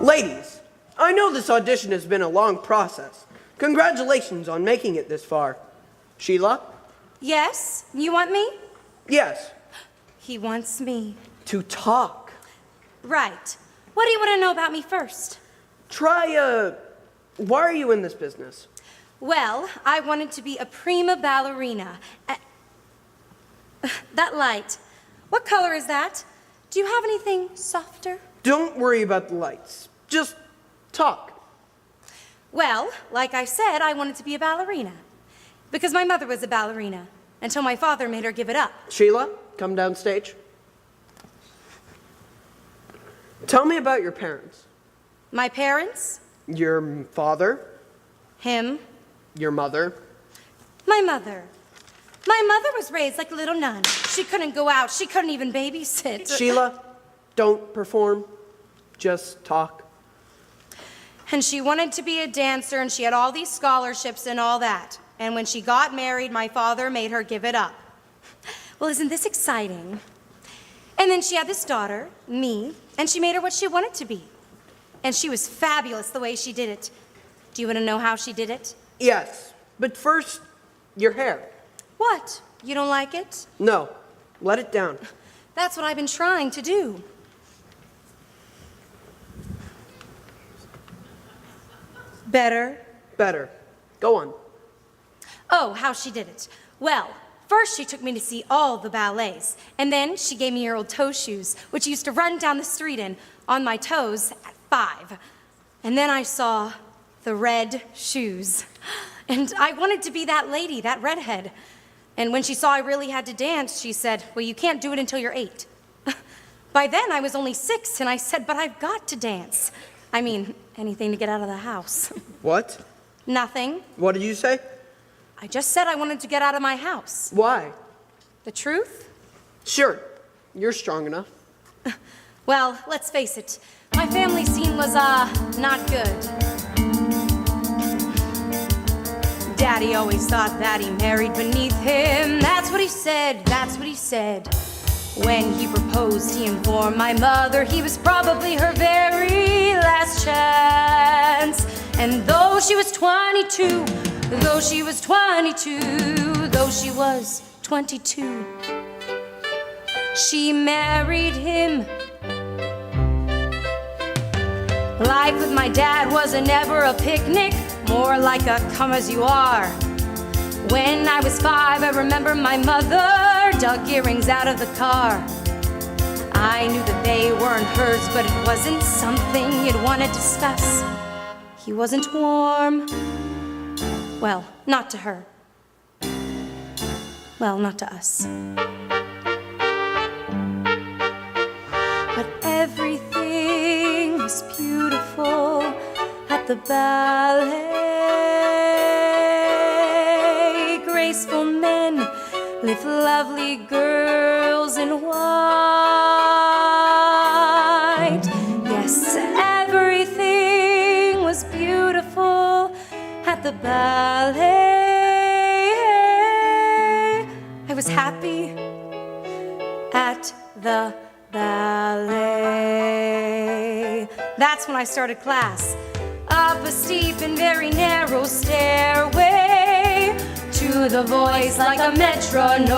Ladies, I know this audition has been a long process. Congratulations on making it this far. Sheila? Yes? You want me? Yes. He wants me. To talk. Right. What do you want to know about me first? Why are you in this business? Well, I wanted to be a prima ballerina. That light. What color is that? Do you have anything softer? Don't worry about the lights. Just talk. Well, like I said, I wanted to be a ballerina. Because my mother was a ballerina, until my father made her give it up. Sheila, come downstage. Tell me about your parents. My parents? Your father. Him. Your mother. My mother. My mother was raised like a little nun. She couldn't go out. She couldn't even babysit. Sheila, don't perform. Just talk. And she wanted to be a dancer, and she had all these scholarships and all that. And when she got married, my father made her give it up. Well, isn't this exciting? And then she had this daughter, me, and she made her what she wanted to be. And she was fabulous the way she did it. Do you want to know how she did it? Yes, but first, your hair. What? You don't like it? No, let it down. That's what I've been trying to do. Better? Better. Go on. Oh, how she did it. Well, first she took me to see all the ballets, and then she gave me her old toe shoes, which I used to run down the street in on my toes at 5. And then I saw the red shoes. And I wanted to be that lady, that redhead. And when she saw I really had to dance, she said, well, you can't do it until you're 8. By then, I was only 6, and I said, but I've got to dance. I mean, anything to get out of the house. What? Nothing. What did you say? I just said I wanted to get out of my house. Why? The truth? Sure, you're strong enough. Well, let's face it. My family scene was, not good. Daddy always thought that he married beneath him. That's what he said, that's what he said. When he proposed, he informed my mother he was probably her very last chance. And though she was 22, though she was 22, though she was 22, she married him. Life with my dad wasn't ever a picnic, more like a come as you are. When I was 5, I remember my mother dug earrings out of the car. I knew that they weren't hers, but it wasn't something you'd want to discuss. He wasn't warm. Well, not to her. Well, not to us. But everything was beautiful at the ballet. Graceful men with lovely girls in white. Yes, everything was beautiful at the ballet. I was happy at the ballet. That's when I started class. Up a steep and very narrow stairway to the voice like a metronome.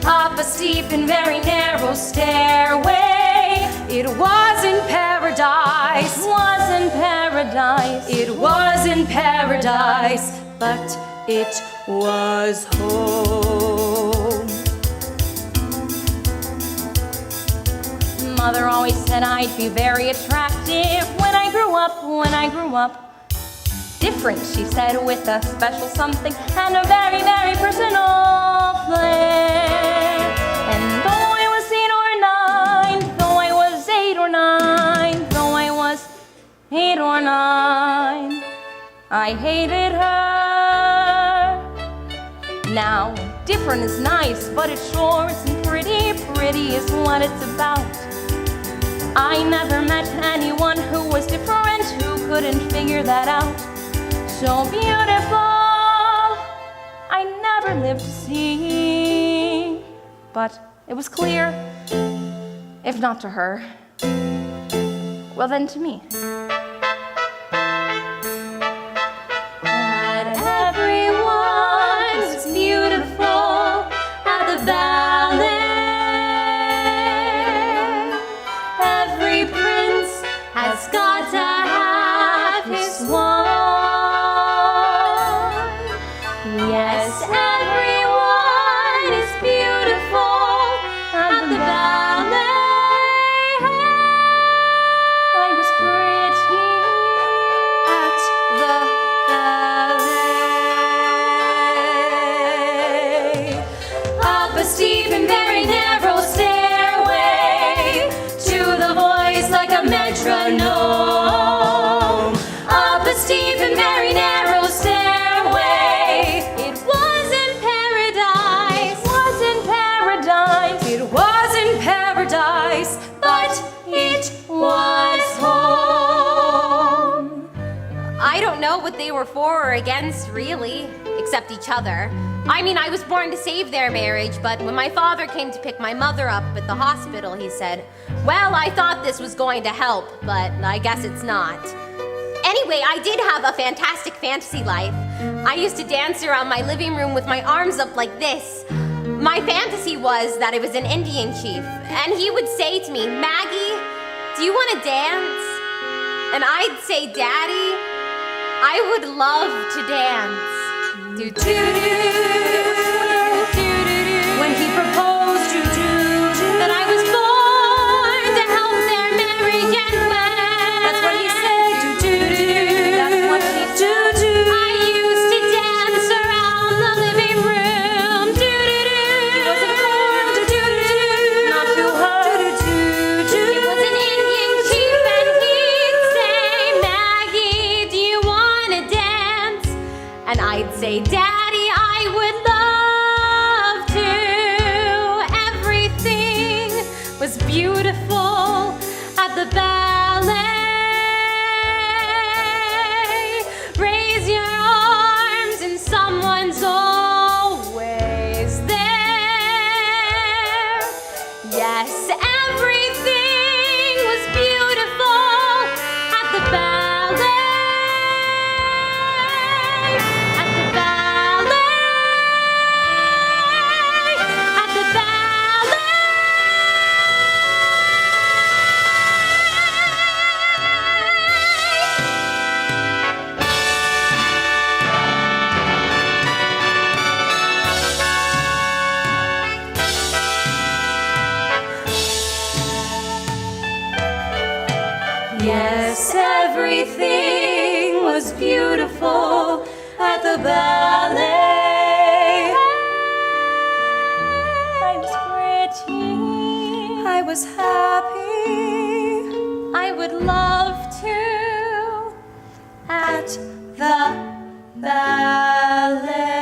Up a steep and very narrow stairway. It was in paradise. Was in paradise. It was in paradise, but it was home. Mother always said I'd be very attractive when I grew up, when I grew up. Different, she said, with a special something and a very, very personal flair. And though I was 8 or 9, though I was 8 or 9, though I was 8 or 9, I hated her. Now, different is nice, but it sure isn't pretty. Pretty is what it's about. I never met anyone who was different, who couldn't figure that out. So beautiful, I never lived to see. But it was clear, if not to her, Well, then to me. That everyone was beautiful at the ballet. Every prince has got to have his one. Yes, everyone is beautiful at the ballet. I was pretty at the ballet. Up a steep and very narrow stairway to the voice like a metronome. Up a steep and very narrow stairway. It wasn't paradise. Wasn't paradise. It wasn't paradise, but it was home. I don't know what they were for or against, really, except each other. I mean, I was born to save their marriage, but when my father came to pick my mother up at the hospital, he said, well, I thought this was going to help, but I guess it's not. Anyway, I did have a fantastic fantasy life. I used to dance around my living room with my arms up like this. My fantasy was that I was an Indian chief, and he would say to me, Maggie, do you want to dance? And I'd say, Daddy, I would love to dance. When he proposed, that I was born to help their marriage end well. That's what he said. That's what he said. I used to dance around the living room. He wasn't born to not too hard. It was an Indian chief, and he'd say, Maggie, do you want to dance? And I'd say, Daddy, I would love to. Everything was beautiful at the ballet. Raise your arms and someone's always there. Yes, everything was beautiful at the ballet. At the ballet. At the ballet. Yes, everything was beautiful at the ballet. I was pretty. I was happy. I would love to at the ballet.